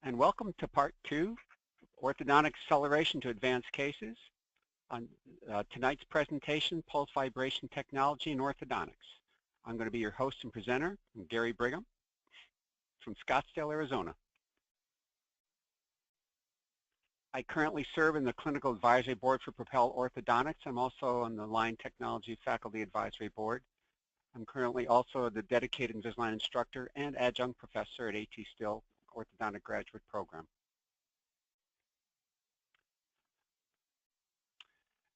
And welcome to part 2, Orthodontic Acceleration to Advanced Cases. On tonight's presentation, Pulse Vibration Technology in Orthodontics. I'm going to be your host and presenter. I'm Gary Brigham from Scottsdale, Arizona. I currently serve in the Clinical Advisory Board for Propel Orthodontics. I'm also on the Line Technology Faculty Advisory Board. I'm currently also the dedicated Invisalign instructor and adjunct professor at A.T. Still Orthodontic Graduate Program.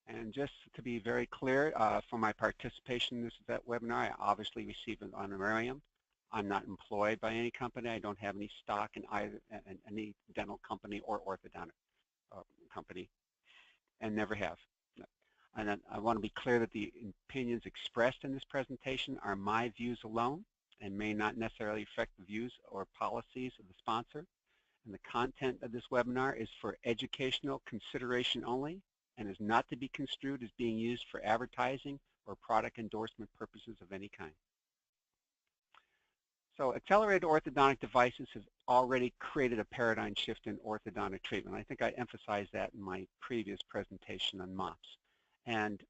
And just to be very clear, for my participation in this webinar, I obviously receive an honorarium. I'm not employed by any company. I don't have any stock in either any dental company or orthodontic company, and never have. And I want to be clear that the opinions expressed in this presentation are my views alone and may not necessarily affect the views or policies of the sponsor. And the content of this webinar is for educational consideration only and is not to be construed as being used for advertising or product endorsement purposes of any kind. So Accelerated Orthodontic Devices has already created a paradigm shift in orthodontic treatment. I think I emphasized that in my previous presentation on MOPS. And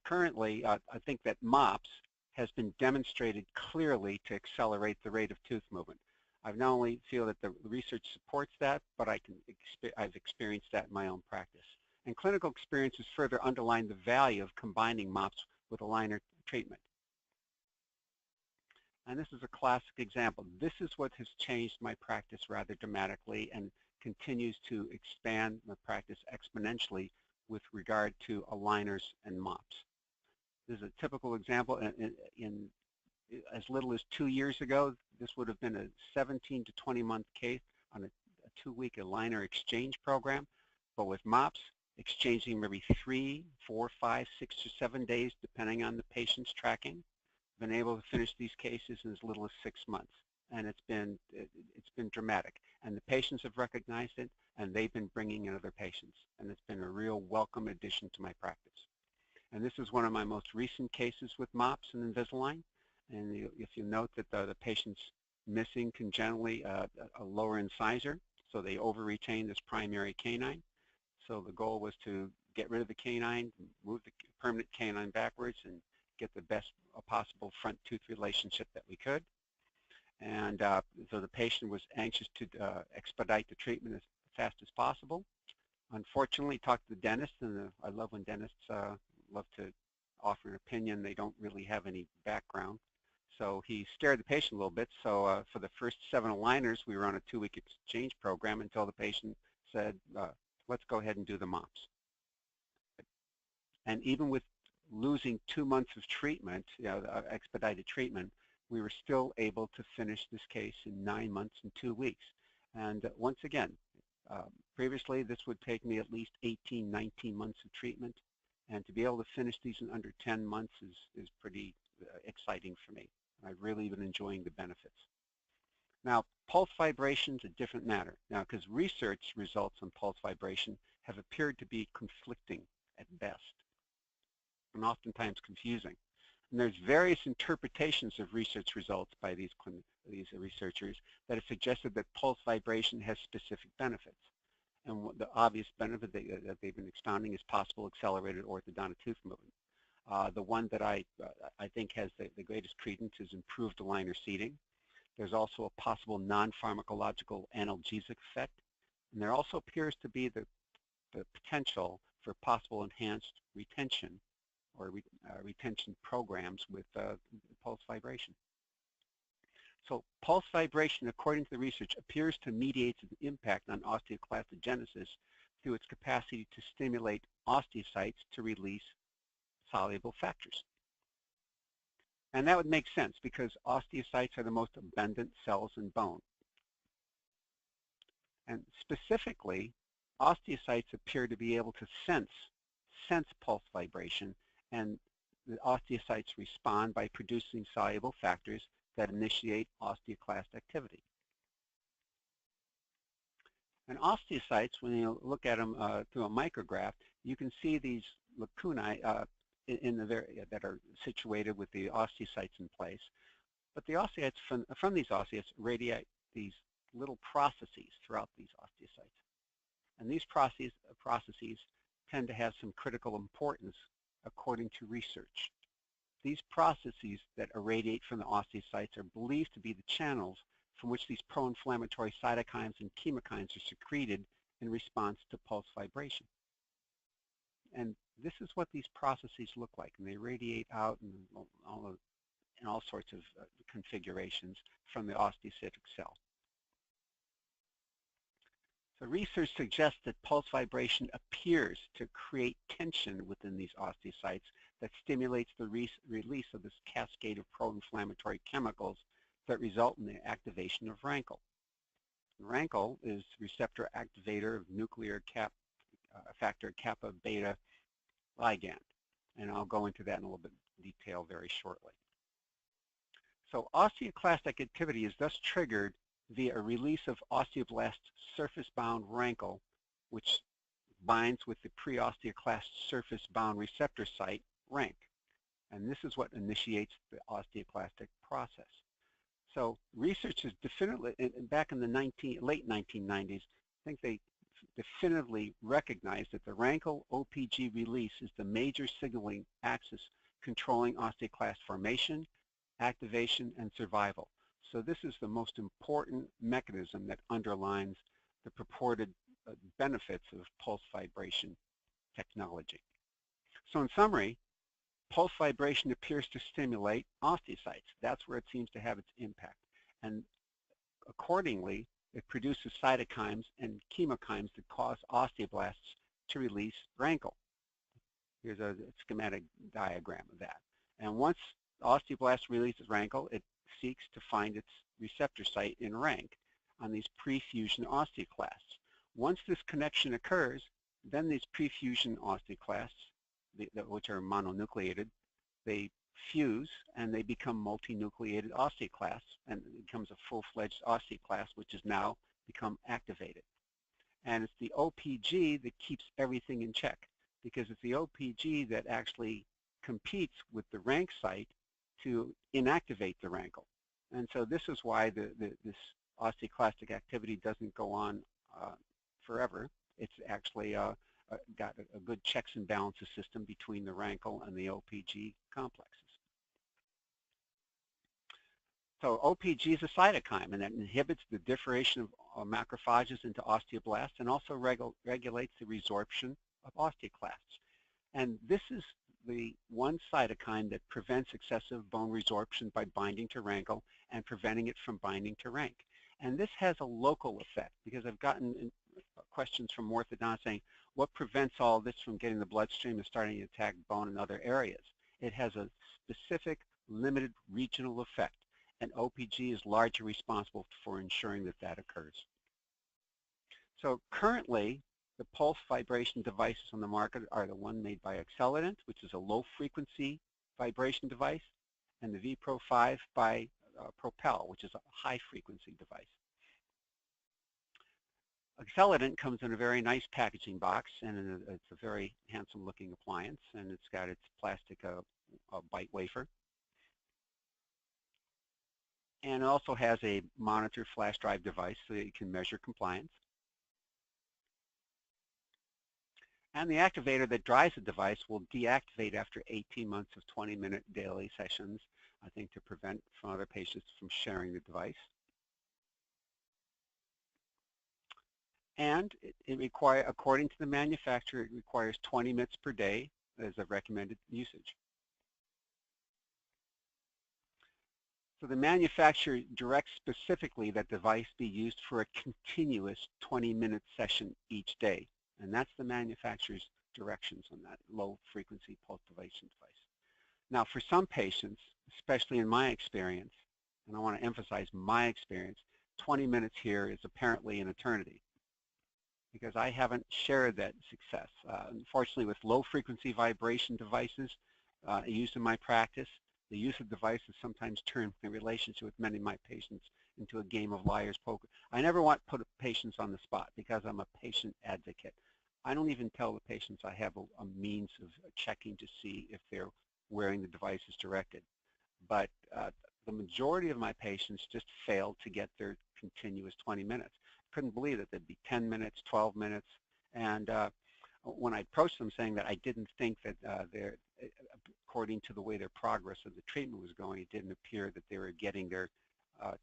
currently, I think that MOPS has been demonstrated clearly to accelerate the rate of tooth movement. I've not only feel that the research supports that, but I've experienced that in my own practice. And clinical experience has further underlined the value of combining MOPS with aligner treatment. And this is a classic example. This is what has changed my practice rather dramatically and continues to expand my practice exponentially with regard to aligners and MOPS. This is a typical example. In as little as 2 years ago, this would have been a 17 to 20 month case on a 2-week aligner exchange program. But with MOPS, exchanging every 3, 4, 5, 6, or 7 days, depending on the patient's tracking, been able to finish these cases in as little as 6 months. And it's been dramatic. And the patients have recognized it, and they've been bringing in other patients. And it's been a real welcome addition to my practice. And this is one of my most recent cases with MOPS and Invisalign. And if you note that the patient's missing congenitally a lower incisor, so they over-retain this primary canine. So the goal was to get rid of the canine, move the permanent canine backwards, and get the best possible front tooth relationship that we could. And so the patient was anxious to expedite the treatment as fast as possible. Unfortunately, talked to the dentist, and I love when dentists love to offer an opinion. They don't really have any background. So he scared the patient a little bit. So for the first 7 aligners, we were on a 2-week exchange program until the patient said, let's go ahead and do the MOPS. And even with losing 2 months of treatment, expedited treatment, we were still able to finish this case in 9 months and 2 weeks. And once again, previously this would take me at least 18, 19 months of treatment. And to be able to finish these in under 10 months is pretty exciting for me. I've really been enjoying the benefits. Now, pulse vibration is a different matter. Now, because research results on pulse vibration have appeared to be conflicting at best, and oftentimes confusing. And there's various interpretations of research results by these researchers that have suggested that pulse vibration has specific benefits. And the obvious benefit that they've been expounding is possible accelerated orthodontic tooth movement. The one that I think has the greatest credence is improved aligner seating. There's also a possible non-pharmacological analgesic effect. And there also appears to be the potential for possible enhanced retention or retention programs with pulse vibration. So pulse vibration, according to the research, appears to mediate the impact on osteoclastogenesis through its capacity to stimulate osteocytes to release soluble factors. And that would make sense because osteocytes are the most abundant cells in bone. And specifically, osteocytes appear to be able to sense pulse vibration, and the osteocytes respond by producing soluble factors that initiate osteoclast activity. And osteocytes, when you look at them through a micrograph, you can see these lacunae that are situated with the osteocytes in place. But the osteocytes, from these osteocytes, radiate these little processes throughout these osteocytes. And these processes tend to have some critical importance according to research. These processes that irradiate from the osteocytes are believed to be the channels from which these pro-inflammatory cytokines and chemokines are secreted in response to pulse vibration. And this is what these processes look like, and they radiate out in all sorts of configurations from the osteocytic cell. So research suggests that pulse vibration appears to create tension within these osteocytes that stimulates the release of this cascade of pro-inflammatory chemicals that result in the activation of rankle. Rankle is receptor activator of nuclear factor kappa beta ligand, and I'll go into that in a little bit of detail very shortly. So osteoclastic activity is thus triggered via a release of osteoblast surface-bound rankle, which binds with the pre-osteoclast surface-bound receptor site, rank. And this is what initiates the osteoclastic process. So researchers definitively, back in the late 1990s, I think they definitively recognized that the rankle OPG release is the major signaling axis controlling osteoclast formation, activation, and survival. So this is the most important mechanism that underlines the purported benefits of pulse vibration technology. So in summary, pulse vibration appears to stimulate osteocytes. That's where it seems to have its impact. And accordingly, it produces cytokines and chemokines that cause osteoblasts to release rankle. Here's a schematic diagram of that. And once the osteoblast releases rankle, it seeks to find its receptor site in rank on these pre-fusion osteoclasts. Once this connection occurs, then these pre-fusion osteoclasts, which are mononucleated, they fuse and they become multinucleated osteoclasts, and it becomes a full-fledged osteoclast, which has now become activated. And it's the OPG that keeps everything in check, because it's the OPG that actually competes with the rank site to inactivate the rankle. And so this is why this osteoclastic activity doesn't go on forever. It's actually got a good checks and balances system between the rankle and the OPG complexes. So OPG is a cytokine, and that inhibits the differentiation of macrophages into osteoblasts and also regulates the resorption of osteoclasts. And this is the one cytokine that prevents excessive bone resorption by binding to rankle and preventing it from binding to rank. And this has a local effect, because I've gotten questions from orthodontists saying, what prevents all this from getting the bloodstream and starting to attack bone in other areas? It has a specific, limited regional effect, and OPG is largely responsible for ensuring that that occurs. So currently, the pulse vibration devices on the market are the one made by Accelerated, which is a low-frequency vibration device, and the V-Pro 5 by Propel, which is a high-frequency device. Accelerated comes in a very nice packaging box, and it's a very handsome-looking appliance, and it's got its plastic bite wafer. And it also has a monitor flash drive device so that you can measure compliance. And the activator that drives the device will deactivate after 18 months of 20-minute daily sessions, I think, to prevent from other patients from sharing the device. And according to the manufacturer, it requires 20 minutes per day as a recommended usage. So the manufacturer directs specifically that device be used for a continuous 20-minute session each day. And that's the manufacturer's directions on that low-frequency pulse vibration device. Now, for some patients, especially in my experience, and I want to emphasize my experience, 20 minutes here is apparently an eternity, because I haven't shared that success. Unfortunately, with low-frequency vibration devices used in my practice, the use of devices sometimes turn my relationship with many of my patients into a game of liar's poker. I never want to put patients on the spot because I'm a patient advocate. I don't even tell the patients I have a means of checking to see if they're wearing the device as directed. But the majority of my patients just failed to get their continuous 20 minutes. Couldn't believe that there'd be 10 minutes, 12 minutes, and when I approached them saying that I didn't think that according to the way their progress of the treatment was going, it didn't appear that they were getting their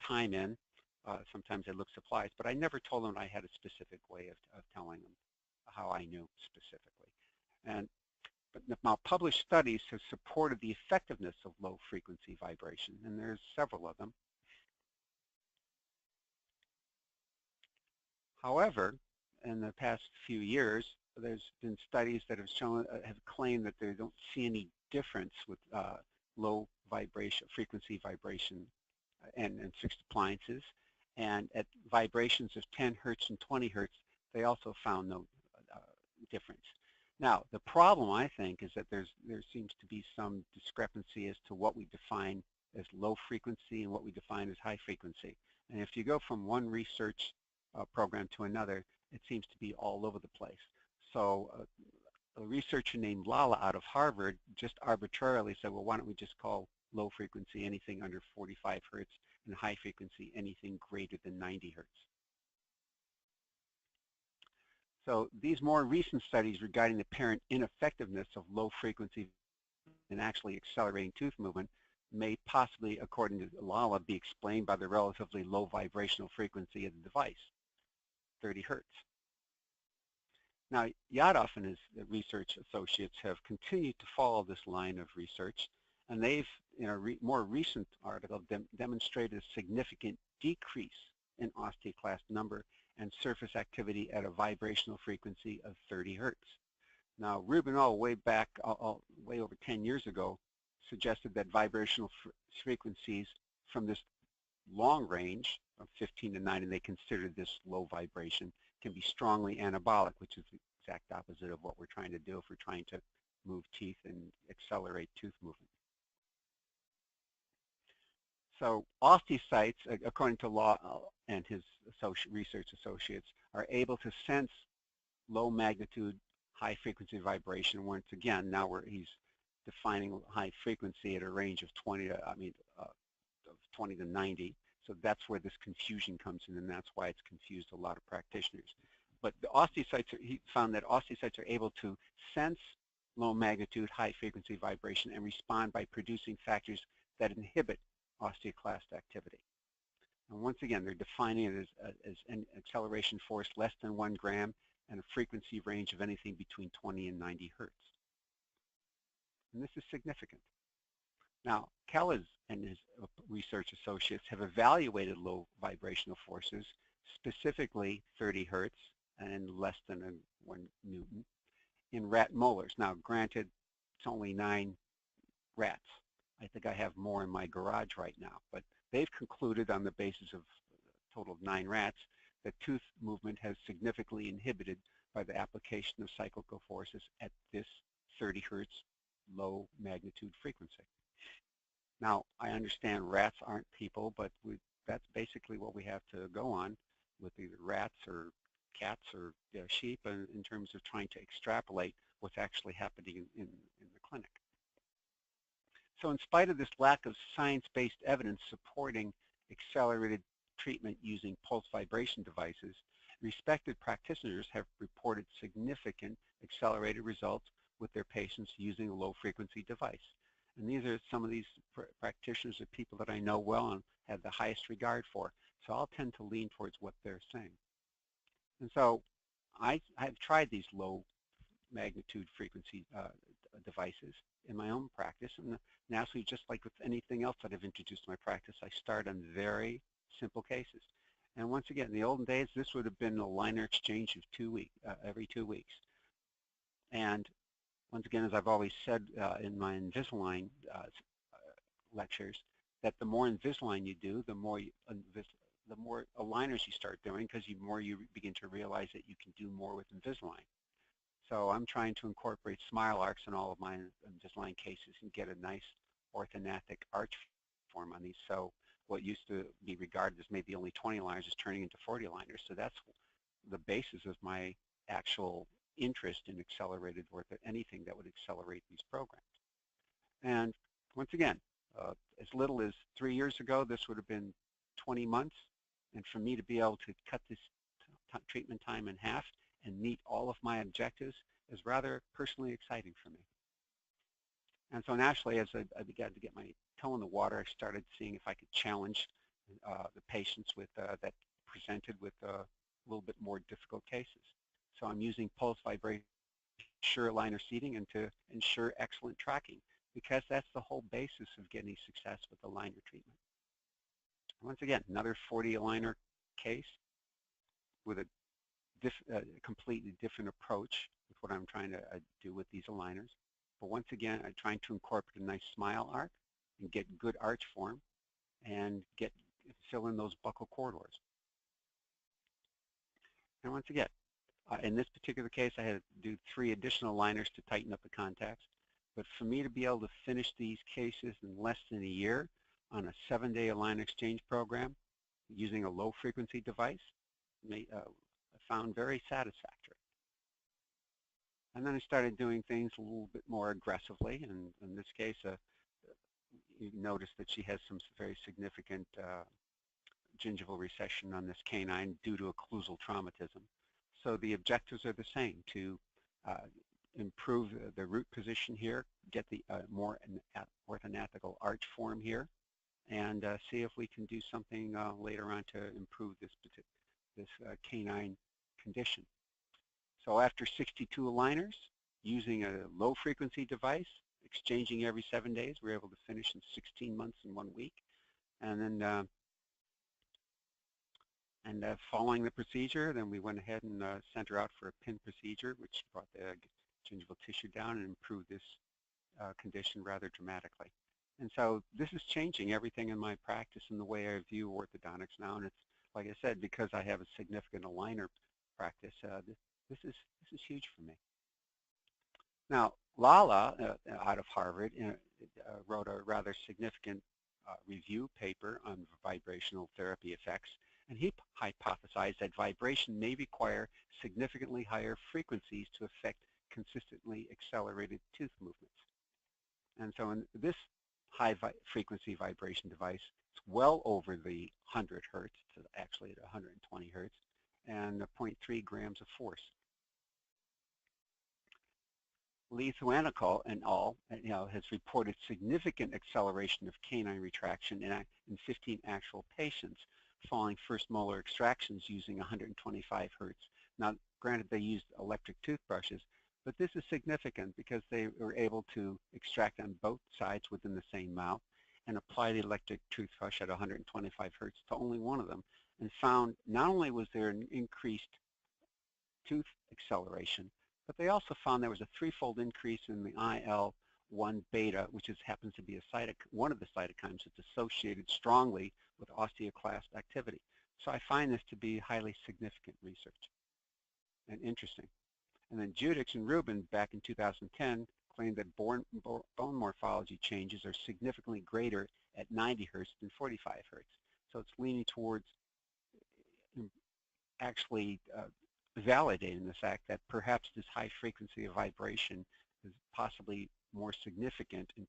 time in. Sometimes I looked supplies, but I never told them I had a specific way of telling them how I knew specifically. But now published studies have supported the effectiveness of low frequency vibration, and there's several of them. However, in the past few years, there's been studies that have shown, have claimed that they don't see any difference with low frequency vibration and fixed appliances. And at vibrations of 10 hertz and 20 hertz, they also found no difference. Now, the problem, I think, is that there seems to be some discrepancy as to what we define as low frequency and what we define as high frequency. And if you go from one research program to another, it seems to be all over the place. So a researcher named Lala out of Harvard just arbitrarily said, well, why don't we just call low frequency anything under 45 hertz and high frequency anything greater than 90 hertz. So these more recent studies regarding the apparent ineffectiveness of low frequency and actually accelerating tooth movement may possibly, according to Lala, be explained by the relatively low vibrational frequency of the device, 30 hertz. Now, Yadov and his research associates have continued to follow this line of research, and they've, in a more recent article, demonstrated a significant decrease in osteoclast number and surface activity at a vibrational frequency of 30 hertz. Now, Rubinol, way back, way over 10 years ago, suggested that vibrational frequencies from this long range of 15 to 9, and they considered this low vibration, can be strongly anabolic, which is the exact opposite of what we're trying to do if we're trying to move teeth and accelerate tooth movement. So osteocytes, according to Law and his research associates, are able to sense low magnitude, high frequency vibration. Once again, now he's defining high frequency at a range of 20 to 90. So that's where this confusion comes in, and that's why it's confused a lot of practitioners. But the osteocytes, he found that osteocytes are able to sense low magnitude, high frequency vibration and respond by producing factors that inhibit osteoclast activity. And once again, they're defining it as an acceleration force less than 1 gram and a frequency range of anything between 20 and 90 hertz. And this is significant. Now, Kellis and his research associates have evaluated low vibrational forces, specifically 30 hertz and less than 1 Newton, in rat molars. Now, granted, it's only 9 rats. I think I have more in my garage right now, but they've concluded on the basis of a total of 9 rats that tooth movement has significantly inhibited by the application of cyclical forces at this 30 hertz low magnitude frequency. Now, I understand rats aren't people, but that's basically what we have to go on with either rats or cats or sheep in terms of trying to extrapolate what's actually happening in the clinic. So in spite of this lack of science-based evidence supporting accelerated treatment using pulse vibration devices, respected practitioners have reported significant accelerated results with their patients using a low-frequency device. And these are some of these practitioners are people that I know well and have the highest regard for. So I'll tend to lean towards what they're saying. And so I've tried these low magnitude frequency devices in my own practice. And naturally, just like with anything else that I've introduced to my practice, I start on very simple cases. And once again, in the olden days, this would have been a liner exchange of every 2 weeks. And once again, as I've always said in my Invisalign lectures, that the more Invisalign you do, the more aligners you start doing, because the more you begin to realize that you can do more with Invisalign. So I'm trying to incorporate smile arcs in all of my Invisalign cases and get a nice orthodontic arch form on these. So what used to be regarded as maybe only 20 aligners is turning into 40 aligners. So that's the basis of my actual interest in accelerated anything that would accelerate these programs. And once again, As little as 3 years ago, this would have been 20 months. And for me to be able to cut this treatment time in half and meet all of my objectives is rather personally exciting for me. And so naturally, as I began to get my toe in the water, I started seeing if I could challenge the patients with that presented with a little bit more difficult cases. So I'm using pulse vibration ensure aligner seating and to ensure excellent tracking, because that's the whole basis of getting success with aligner treatment. Once again, another 40 aligner case with a completely different approach with what I'm trying to do with these aligners. But once again, I'm trying to incorporate a nice smile arc and get good arch form and fill in those buccal corridors. And once again, in this particular case, I had to do 3 additional aligners to tighten up the contacts. But for me to be able to finish these cases in less than a year on a 7-day aligner exchange program using a low-frequency device, I found very satisfactory. And then I started doing things a little bit more aggressively. And in this case, you notice that she has some very significant gingival recession on this canine due to occlusal traumatism. So the objectives are the same, to improve the root position here, get the more orthognathical arch form here, and see if we can do something later on to improve this canine condition. So after 62 aligners, using a low-frequency device, exchanging every 7 days, we were able to finish in 16 months and 1 week. And then following the procedure, then we went ahead and sent her out for a pin procedure, which brought the gingival tissue down and improved this condition rather dramatically. And so this is changing everything in my practice and the way I view orthodontics now. And it's, like I said, because I have a significant aligner practice, this is huge for me. Now, Lala, out of Harvard, wrote a rather significant review paper on vibrational therapy effects, and he hypothesized that vibration may require significantly higher frequencies to affect consistently accelerated tooth movements. And so in this high-frequency vibration device, it's well over the 100 hertz, it's actually at 120 hertz, and 0.3 grams of force. Lithuanical and al. Has reported significant acceleration of canine retraction in 15 actual patients following first molar extractions using 125 hertz. Now, granted, they used electric toothbrushes, but this is significant because they were able to extract on both sides within the same mouth and apply the electric toothbrush at 125 hertz to only one of them, and found not only was there an increased tooth acceleration, but they also found there was a 3-fold increase in the IL-1 beta, which happens to be one of the cytokines that's associated strongly with osteoclast activity. So I find this to be highly significant research and interesting. And then Judix and Rubin back in 2010 claimed that bone morphology changes are significantly greater at 90 hertz than 45 hertz. So it's leaning towards actually validating the fact that perhaps this high frequency of vibration is possibly more significant in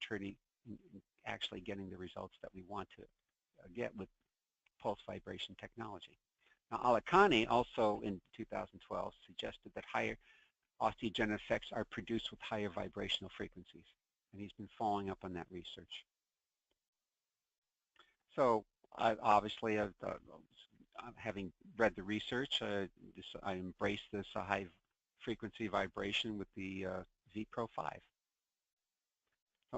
actually getting the results that we want to get with pulse vibration technology. Now, Alicani also in 2012 suggested that higher osteogenic effects are produced with higher vibrational frequencies, and he's been following up on that research. So obviously, having read the research, I embraced this high frequency vibration with the vPro 5.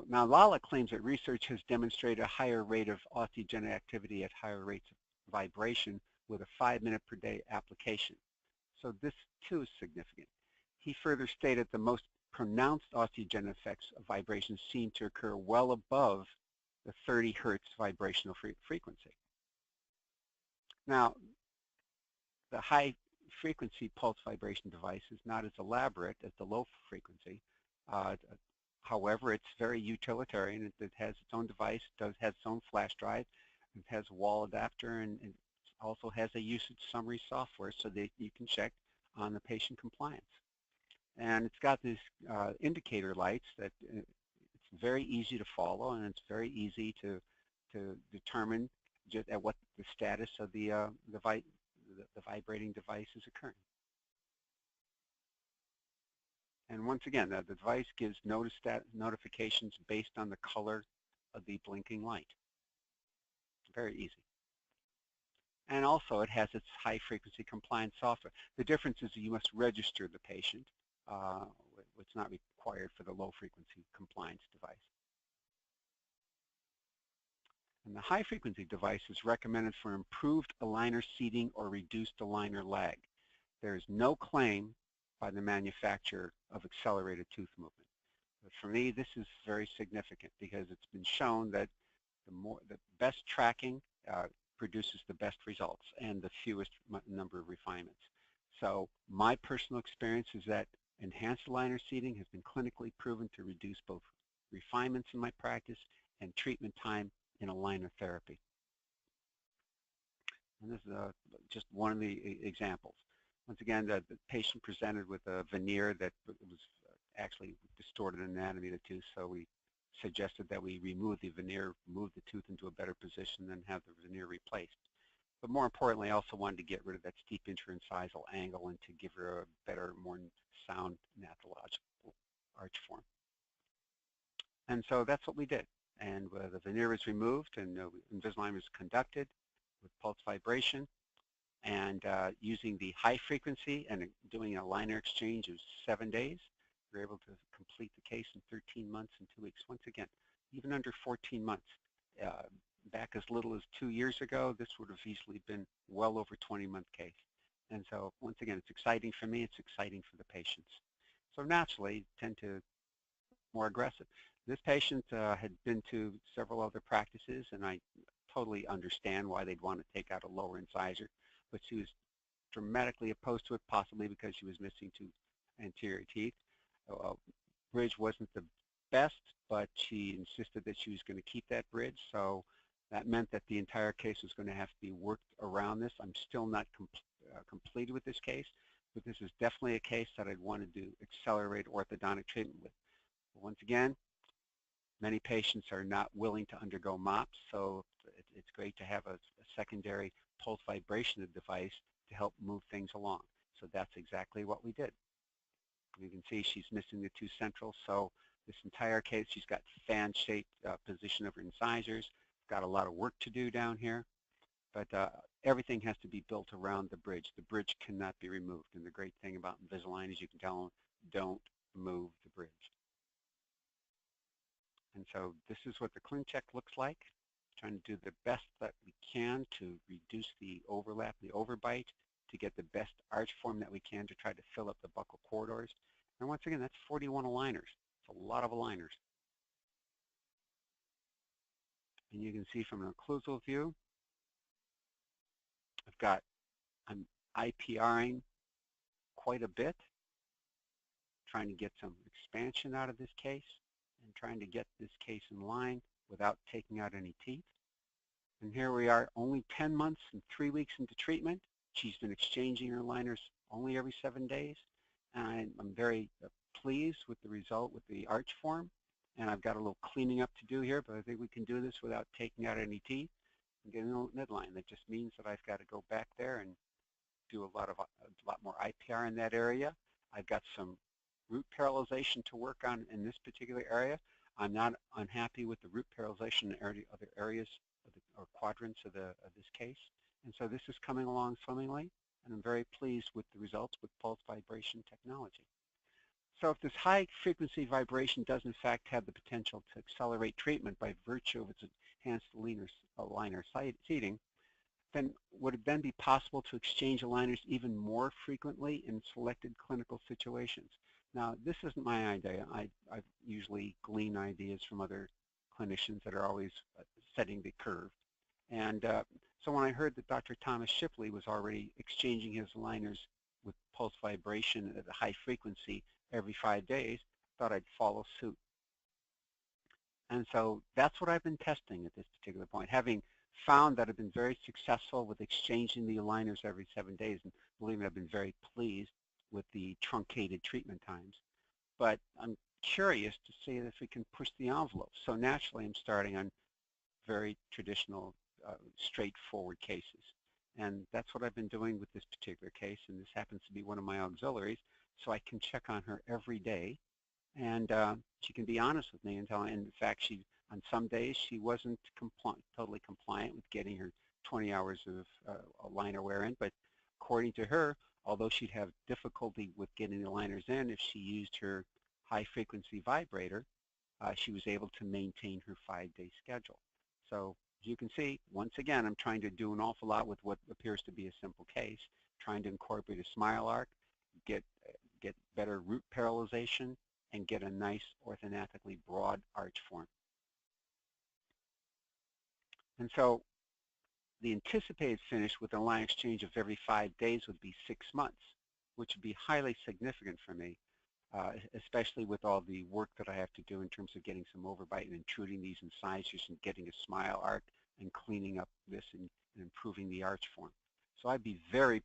Now, Lala claims that research has demonstrated a higher rate of osteogenic activity at higher rates of vibration with a 5-minute per day application. So this too is significant. He further stated the most pronounced osteogenic effects of vibration seem to occur well above the 30 hertz vibrational frequency. Now, the high frequency pulse vibration device is not as elaborate as the low frequency. However, it's very utilitarian. It has its own device, has its own flash drive, it has a wall adapter, and it also has a usage summary software so that you can check on the patient compliance. And it's got these indicator lights that it's It's very easy to follow, and it's very easy to determine just at what the status of the vibrating device is occurring. And once again, the device gives notifications based on the color of the blinking light. Very easy. And also, it has its high-frequency compliance software. The difference is you must register the patient, which is not required for the low-frequency compliance device. And the high-frequency device is recommended for improved aligner seating or reduced aligner lag. There is no claim by the manufacturer of accelerated tooth movement. But for me, this is very significant because it's been shown that the best tracking produces the best results and the fewest number of refinements. So my personal experience is that enhanced aligner seating has been clinically proven to reduce both refinements in my practice and treatment time in aligner therapy. And this is just one of the examples. Once again, the patient presented with a veneer that was actually distorted anatomy of the tooth, so we suggested that we remove the veneer, move the tooth into a better position, and have the veneer replaced. But more importantly, I also wanted to get rid of that steep interincisal angle and to give her a better, more sound pathological arch form. And so that's what we did. And the veneer was removed, and Invisalign was conducted with pulse vibration, and using the high frequency and doing an aligner exchange of 7 days, we were able to complete the case in 13 months and 2 weeks. Once again, even under 14 months. Back as little as 2 years ago, this would have easily been well over 20-month case. And so once again, it's exciting for me, it's exciting for the patients. So naturally, tend to more aggressive. This patient had been to several other practices, and I totally understand why they'd want to take out a lower incisor, but she was dramatically opposed to it, possibly because she was missing 2 anterior teeth. Bridge wasn't the best, but she insisted that she was going to keep that bridge, so that meant that the entire case was going to have to be worked around this. I'm still not completed with this case, but this is definitely a case that I'd want to do accelerated orthodontic treatment with. But once again, many patients are not willing to undergo MOPS, so it's great to have a secondary pulse vibration device to help move things along. So that's exactly what we did. You can see she's missing the 2 centrals, so this entire case she's got fan-shaped position of her incisors, got a lot of work to do down here, but everything has to be built around the bridge. The bridge cannot be removed, and the great thing about Invisalign is you can tell them, don't move the bridge. And so this is what the ClinCheck looks like, trying to do the best that we can to reduce the overlap, the overbite, to get the best arch form that we can to try to fill up the buccal corridors. And once again, that's 41 aligners. It's a lot of aligners. And you can see from an occlusal view, I'm IPRing quite a bit, trying to get some expansion out of this case and trying to get this case in line without taking out any teeth. And here we are, only 10 months and 3 weeks into treatment. She's been exchanging her aligners only every 7 days. And I'm very pleased with the result with the arch form. And I've got a little cleaning up to do here, but I think we can do this without taking out any teeth and getting a little midline. That just means that I've got to go back there and do a lot more IPR in that area. I've got some root parallelization to work on in this particular area. I'm not unhappy with the root parallelization in other areas or quadrants of this case. And so this is coming along swimmingly, and I'm very pleased with the results with pulse vibration technology. So if this high frequency vibration does in fact have the potential to accelerate treatment by virtue of its enhanced aligner seating, then would it then be possible to exchange aligners even more frequently in selected clinical situations? Now, this isn't my idea. I usually glean ideas from other clinicians that are always setting the curve. And so when I heard that Dr. Thomas Shipley was already exchanging his aligners with pulse vibration at a high frequency every 5 days, I thought I'd follow suit. And so that's what I've been testing at this particular point, having found that I've been very successful with exchanging the aligners every 7 days, and believe me, I've been very pleased with the truncated treatment times. But I'm curious to see if we can push the envelope. So naturally, I'm starting on very traditional, straightforward cases. And that's what I've been doing with this particular case, and this happens to be one of my auxiliaries, so I can check on her every day, and she can be honest with me and tell me. In fact, on some days she wasn't totally compliant with getting her 20 hours of aligner wear in, but according to her, although she'd have difficulty with getting the aligners in, if she used her high-frequency vibrator, she was able to maintain her 5-day schedule. So as you can see, once again, I'm trying to do an awful lot with what appears to be a simple case, trying to incorporate a smile arc, get better root parallelization, and get a nice orthodontically broad arch form. And so the anticipated finish with an aligner exchange of every 5 days would be 6 months, which would be highly significant for me, especially with all the work that I have to do in terms of getting some overbite and intruding these incisors and getting a smile arc and cleaning up this and improving the arch form. So I'd be really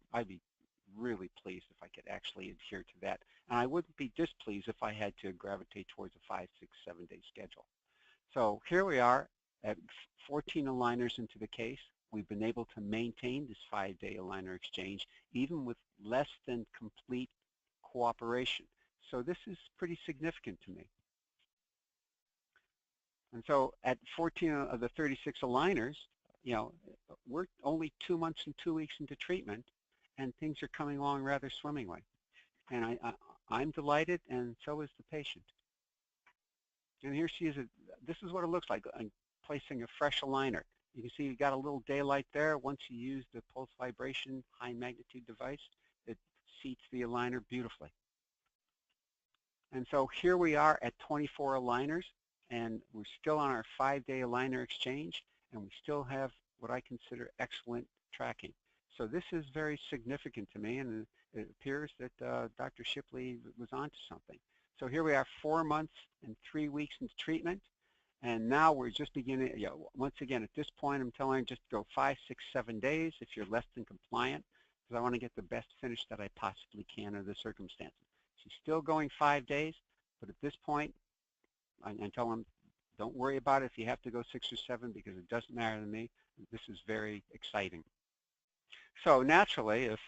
pleased if I could actually adhere to that. And I wouldn't be displeased if I had to gravitate towards a 5, 6, 7-day schedule. So here we are at 14 aligners into the case. We've been able to maintain this 5-day aligner exchange even with less than complete cooperation. So this is pretty significant to me. And so at 14 of the 36 aligners, we're only 2 months and 2 weeks into treatment, and things are coming along rather swimmingly. And I'm delighted, and so is the patient. And here she is. This is what it looks like. I'm placing a fresh aligner. You can see you got a little daylight there. Once you use the pulse vibration high magnitude device, it seats the aligner beautifully. And so here we are at 24 aligners, and we're still on our 5-day aligner exchange, and we still have what I consider excellent tracking. So this is very significant to me, and it appears that Dr. Shipley was onto something. So here we are 4 months and 3 weeks into treatment, and now we're just beginning. Once again, at this point, I'm telling you just go 5, 6, 7 days if you're less than compliant, because I want to get the best finish that I possibly can under the circumstances. She's still going 5 days, but at this point, I tell them, don't worry about it if you have to go 6 or 7, because it doesn't matter to me. This is very exciting. So naturally, if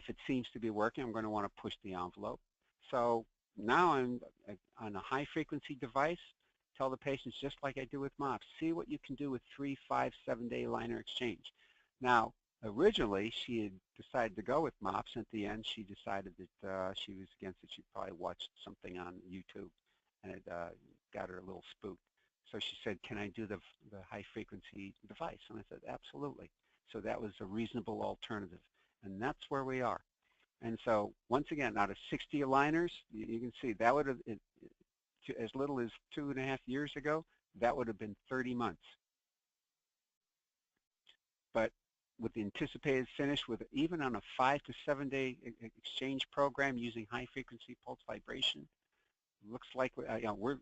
it seems to be working, I'm going to want to push the envelope. So now I'm on a high-frequency device. Tell the patients, just like I do with MOPS, see what you can do with 3, 5, 7-day aligner exchange. Now, originally, she had decided to go with MOPS. At the end, she decided that she was against it. She probably watched something on YouTube, and it got her a little spooked. So she said, can I do the high-frequency device? And I said, absolutely. So that was a reasonable alternative. And that's where we are. And so once again, out of 60 aligners, you can see that would have, as little as 2.5 years ago, that would have been 30 months. But with the anticipated finish, with even on a 5 to 7-day exchange program using high-frequency pulse vibration, looks like we're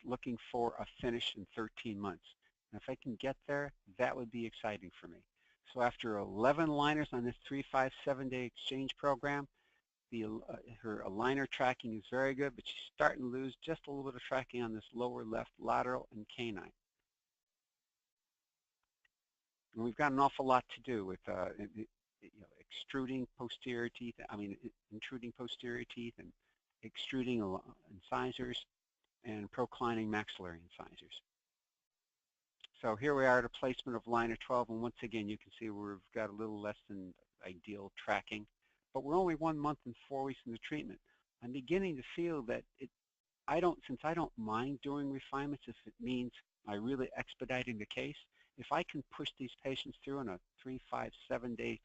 looking for a finish in 13 months. And if I can get there, that would be exciting for me. So after 11 aligners on this 3, 5, 7-day exchange program, her aligner tracking is very good, but she's starting to lose just a little bit of tracking on this lower left lateral and canine. And we've got an awful lot to do with extruding posterior teeth, intruding posterior teeth and extruding incisors and proclining maxillary incisors. So here we are at a placement of aligner 12, and once again you can see we've got a little less than ideal tracking, but we're only 1 month and 4 weeks into treatment. I'm beginning to feel that since I don't mind doing refinements if it means I really expediting the case, if I can push these patients through in a 3, 5, 7-day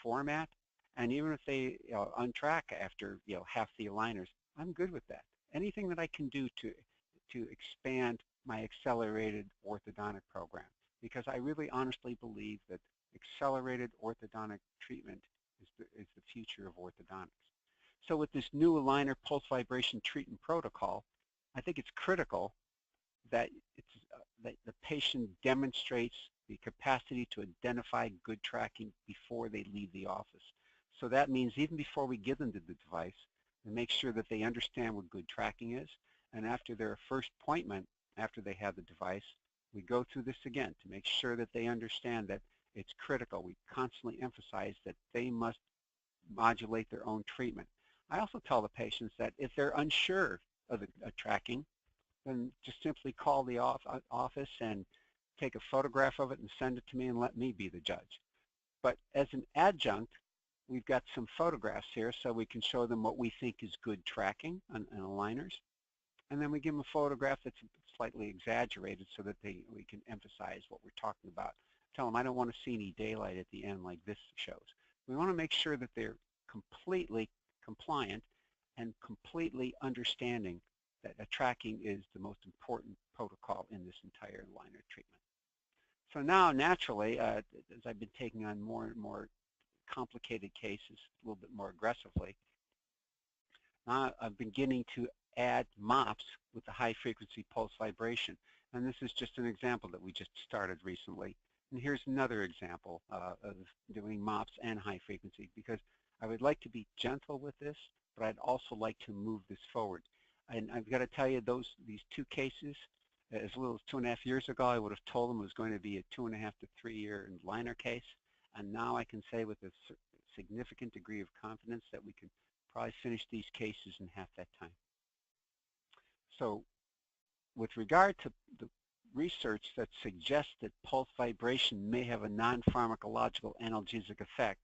format, and even if they untrack after half the aligners, I'm good with that. Anything that I can do to expand my accelerated orthodontic program, because I really honestly believe that accelerated orthodontic treatment is the future of orthodontics. So with this new aligner pulse vibration treatment protocol, I think it's critical that that the patient demonstrates the capacity to identify good tracking before they leave the office. So that means even before we give them the device, we make sure that they understand what good tracking is, And after their first appointment, after they have the device, we go through this again to make sure that they understand that it's critical. We constantly emphasize that they must modulate their own treatment. I also tell the patients that if they're unsure of the tracking, then just simply call the office and take a photograph of it and send it to me and let me be the judge. But as an adjunct, we've got some photographs here so we can show them what we think is good tracking on aligners. And then we give them a photograph that's slightly exaggerated so that we can emphasize what we're talking about. Tell them I don't want to see any daylight at the end like this shows. We want to make sure that they're completely compliant and completely understanding that tracking is the most important protocol in this entire aligner treatment. So now, naturally, as I've been taking on more and more complicated cases a little bit more aggressively, now I'm beginning to add MOPS with the high-frequency pulse vibration. And this is just an example that we just started recently. And here's another example of doing MOPS and high-frequency, because I would like to be gentle with this, but I'd also like to move this forward. And I've got to tell you, these two cases, as little as 2.5 years ago, I would have told them it was going to be a 2.5 to 3 year aligner case. And now I can say with a significant degree of confidence that we can probably finish these cases in half that time. So with regard to the research that suggests that pulse vibration may have a non-pharmacological analgesic effect,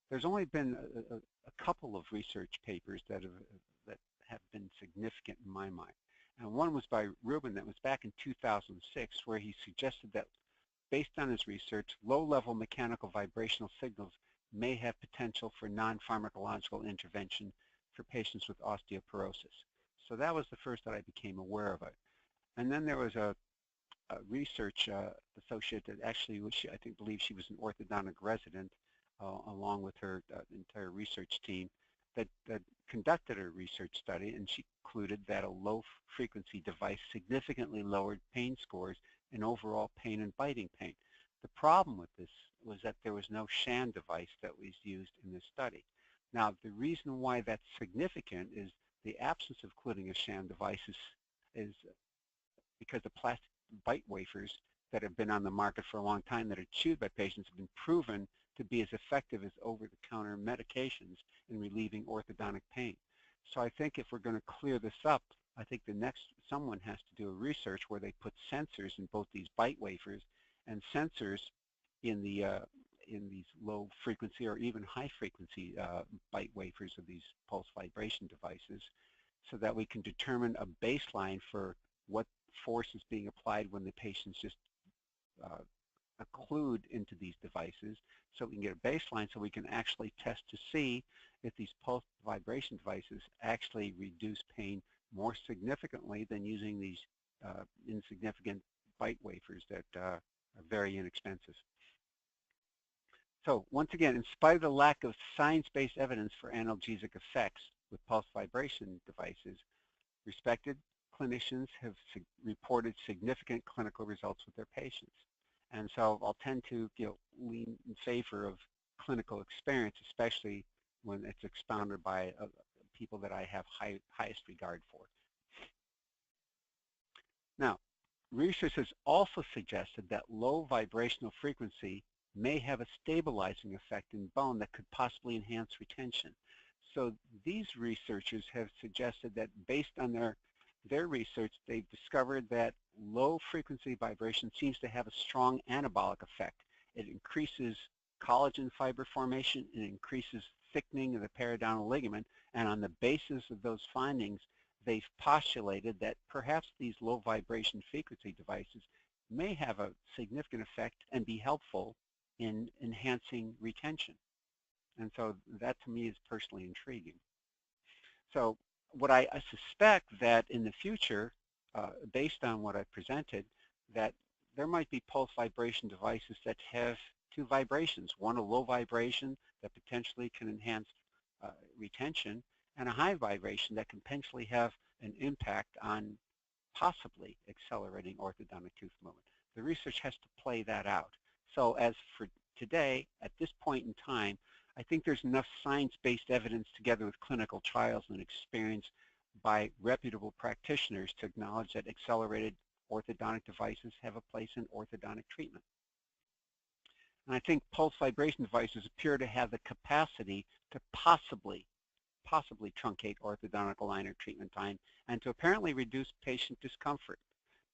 there's only been a couple of research papers that have been significant in my mind. And one was by Rubin that was back in 2006, where he suggested that based on his research, low-level mechanical vibrational signals may have potential for non-pharmacological intervention for patients with osteoporosis. So that was the first that I became aware of it. And then there was a research associate that actually was, I believe she was an orthodontic resident along with her entire research team that conducted a research study, and she concluded that a low-frequency device significantly lowered pain scores and overall pain and biting pain. The problem with this was that there was no sham device that was used in this study. Now, the reason why that's significant is the absence of including a sham device is because the plastic bite wafers that have been on the market for a long time that are chewed by patients have been proven to be as effective as over-the-counter medications in relieving orthodontic pain. So I think if we're going to clear this up, I think someone has to do a research where they put sensors in both these bite wafers and sensors in these low frequency or even high frequency bite wafers of these pulse vibration devices, so that we can determine a baseline for what force is being applied when the patients just occlude into these devices, so we can get a baseline so we can actually test to see if these pulse vibration devices actually reduce pain more significantly than using these insignificant bite wafers that are very inexpensive. So once again, in spite of the lack of science-based evidence for analgesic effects with pulse vibration devices, respected clinicians have reported significant clinical results with their patients. And so I'll tend to lean in favor of clinical experience, especially when it's expounded by people that I have highest regard for. Now, research has also suggested that low vibrational frequency may have a stabilizing effect in bone that could possibly enhance retention. So these researchers have suggested that based on their research, they've discovered that low frequency vibration seems to have a strong anabolic effect. It increases collagen fiber formation, and increases thickening of the periodontal ligament, and on the basis of those findings, they've postulated that perhaps these low vibration frequency devices may have a significant effect and be helpful in enhancing retention. And so that to me is personally intriguing. So what I suspect that in the future, based on what I presented, that there might be pulse vibration devices that have two vibrations, one a low vibration that potentially can enhance retention, and a high vibration that can potentially have an impact on possibly accelerating orthodontic tooth movement. The research has to play that out. So as for today, at this point in time, I think there's enough science-based evidence together with clinical trials and experience by reputable practitioners to acknowledge that accelerated orthodontic devices have a place in orthodontic treatment. And I think pulse vibration devices appear to have the capacity to possibly truncate orthodontic aligner treatment time and to apparently reduce patient discomfort.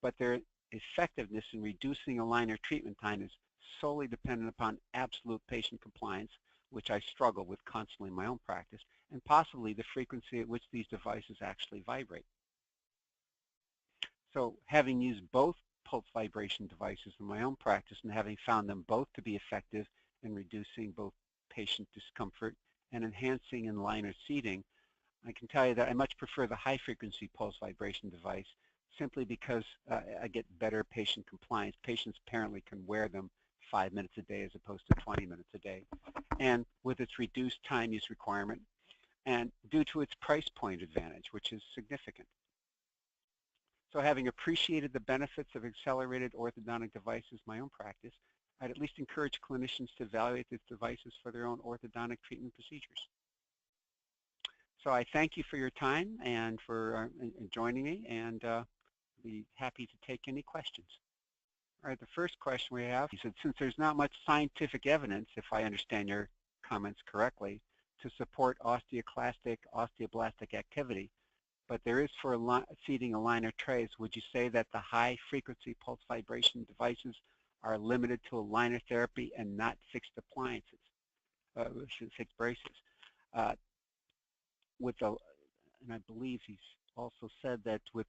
But their effectiveness in reducing aligner treatment time is solely dependent upon absolute patient compliance, which I struggle with constantly in my own practice, and possibly the frequency at which these devices actually vibrate. So having used both pulse vibration devices in my own practice and having found them both to be effective in reducing both patient discomfort and enhancing aligner seating, I can tell you that I much prefer the high-frequency pulse vibration device simply because I get better patient compliance. Patients apparently can wear them 5 minutes a day as opposed to 20 minutes a day. And with its reduced time use requirement and due to its price point advantage, which is significant. So having appreciated the benefits of accelerated orthodontic devices in my own practice, I'd at least encourage clinicians to evaluate these devices for their own orthodontic treatment procedures. So I thank you for your time and for joining me, and be happy to take any questions. All right, the first question we have, he said, since there's not much scientific evidence, if I understand your comments correctly, to support osteoclastic, osteoblastic activity, but there is for seating aligner trays, would you say that the high-frequency pulse vibration devices are limited to aligner therapy and not fixed appliances, fixed braces? And I believe he's also said that with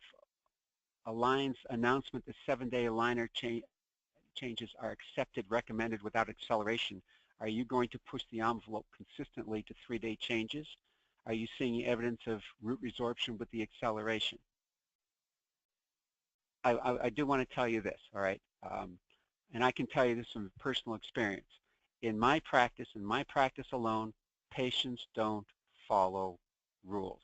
Align's announcement that 7-day aligner changes are accepted, recommended without acceleration, are you going to push the envelope consistently to 3-day changes? Are you seeing evidence of root resorption with the acceleration? I do want to tell you this, all right? And I can tell you this from personal experience. In my practice alone, patients don't follow rules.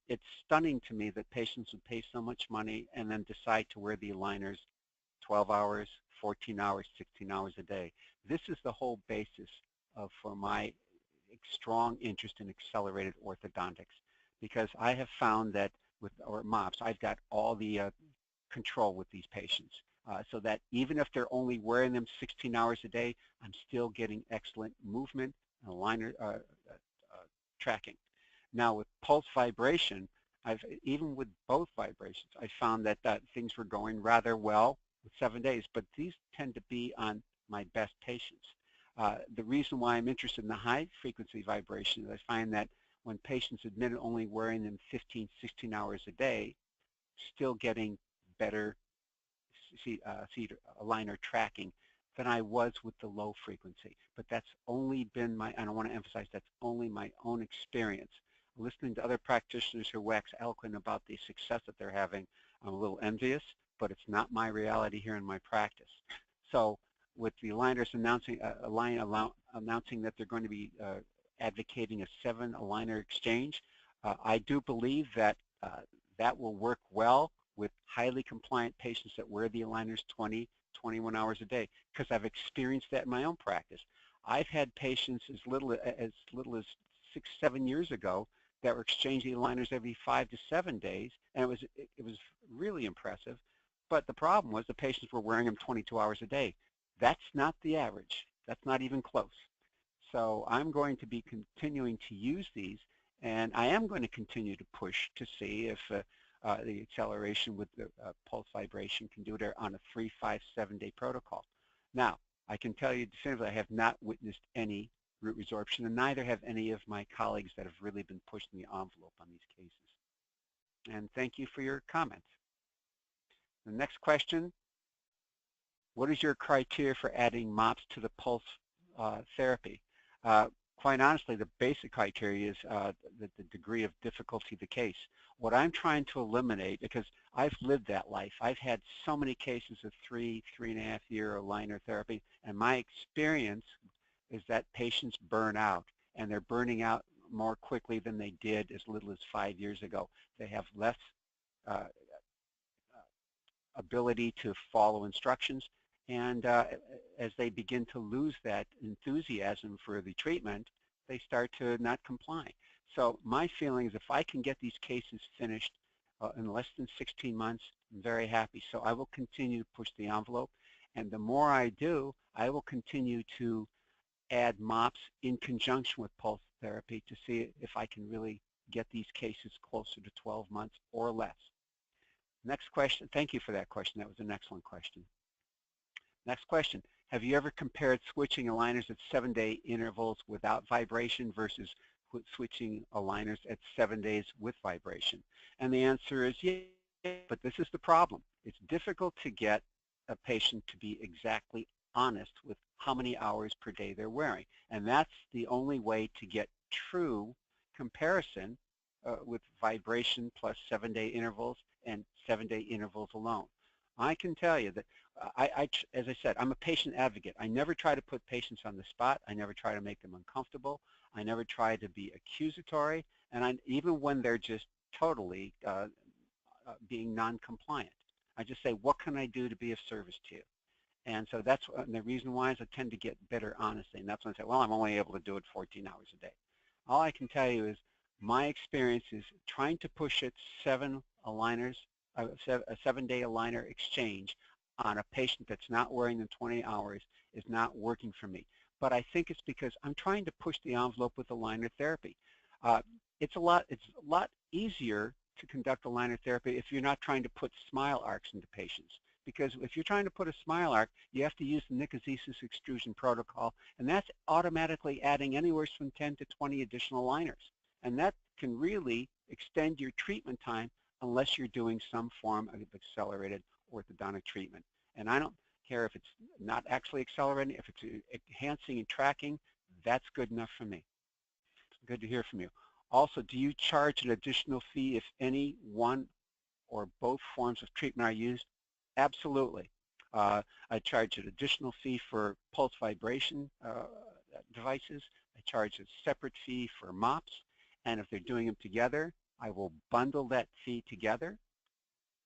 It's stunning to me that patients would pay so much money and then decide to wear the aligners 12 hours, 14 hours, 16 hours a day. This is the whole basis for my strong interest in accelerated orthodontics, because I have found that with MOPS, I've got all the control with these patients, so that even if they're only wearing them 16 hours a day, I'm still getting excellent movement and aligner tracking. Now with pulse vibration, even with both vibrations, I found that things were going rather well with 7 days, but these tend to be on my best patients. The reason why I'm interested in the high frequency vibration is I find that when patients admit only wearing them 15, 16 hours a day, still getting better aligner tracking than I was with the low frequency. But that's only been and I want to emphasize that's only my own experience. Listening to other practitioners who wax eloquent about the success that they're having, I'm a little envious, but it's not my reality here in my practice. So with the aligners announcing that they're going to be advocating a 7 aligner exchange, I do believe that that will work well with highly compliant patients that wear the aligners 20, 21 hours a day, because I've experienced that in my own practice. I've had patients as little as 6, 7 years ago that were exchanging aligners every 5 to 7 days, and it was really impressive. But the problem was the patients were wearing them 22 hours a day. That's not the average. That's not even close. So I'm going to be continuing to use these, and I am going to continue to push to see if the acceleration with the pulse vibration can do it on a 3, 5, 7-day protocol. Now, I can tell you definitively I have not witnessed any root resorption, and neither have any of my colleagues that have really been pushing the envelope on these cases. And thank you for your comments. The next question, what is your criteria for adding MOPS to the pulse therapy? Quite honestly, the basic criteria is the degree of difficulty of the case. What I'm trying to eliminate, because I've lived that life, I've had so many cases of 3.5 year aligner therapy, and my experience is that patients burn out, and they're burning out more quickly than they did as little as 5 years ago. They have less ability to follow instructions, and as they begin to lose that enthusiasm for the treatment, they start to not comply. So my feeling is if I can get these cases finished in less than 16 months, I'm very happy. So I will continue to push the envelope. And the more I do, I will continue to add MOPS in conjunction with pulse therapy to see if I can really get these cases closer to 12 months or less. Next question. Thank you for that question. That was an excellent question. Next question. Have you ever compared switching aligners at 7-day intervals without vibration versus switching aligners at 7 days with vibration? And the answer is yes, but this is the problem. It's difficult to get a patient to be exactly honest with how many hours per day they're wearing. And that's the only way to get true comparison with vibration plus 7-day intervals and 7-day intervals alone. I can tell you that, as I said, I'm a patient advocate. I never try to put patients on the spot. I never try to make them uncomfortable. I never try to be accusatory. And even when they're just totally being non-compliant, I just say, what can I do to be of service to you? And so that's the reason why is I tend to get better honesty. And that's when I say, well, I'm only able to do it 14 hours a day. All I can tell you is my experience is trying to push it 7 aligners, a 7-day aligner exchange on a patient that's not wearing them 20 hours is not working for me. But I think it's because I'm trying to push the envelope with aligner therapy. It's a lot easier to conduct aligner therapy if you're not trying to put smile arcs into patients. Because if you're trying to put a smile arc, you have to use the Nicosia extrusion protocol, and that's automatically adding anywhere from 10 to 20 additional aligners. And that can really extend your treatment time unless you're doing some form of accelerated orthodontic treatment. And I don't care if it's not actually accelerating, if it's enhancing and tracking, that's good enough for me. Good to hear from you. Also, do you charge an additional fee if any one or both forms of treatment are used? Absolutely. I charge an additional fee for pulse vibration devices. I charge a separate fee for MOPS. And if they're doing them together, I will bundle that fee together.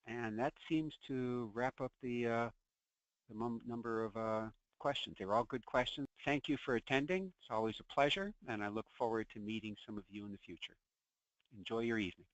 And that seems to wrap up the number of questions. They were all good questions. Thank you for attending. It's always a pleasure, and I look forward to meeting some of you in the future. Enjoy your evening.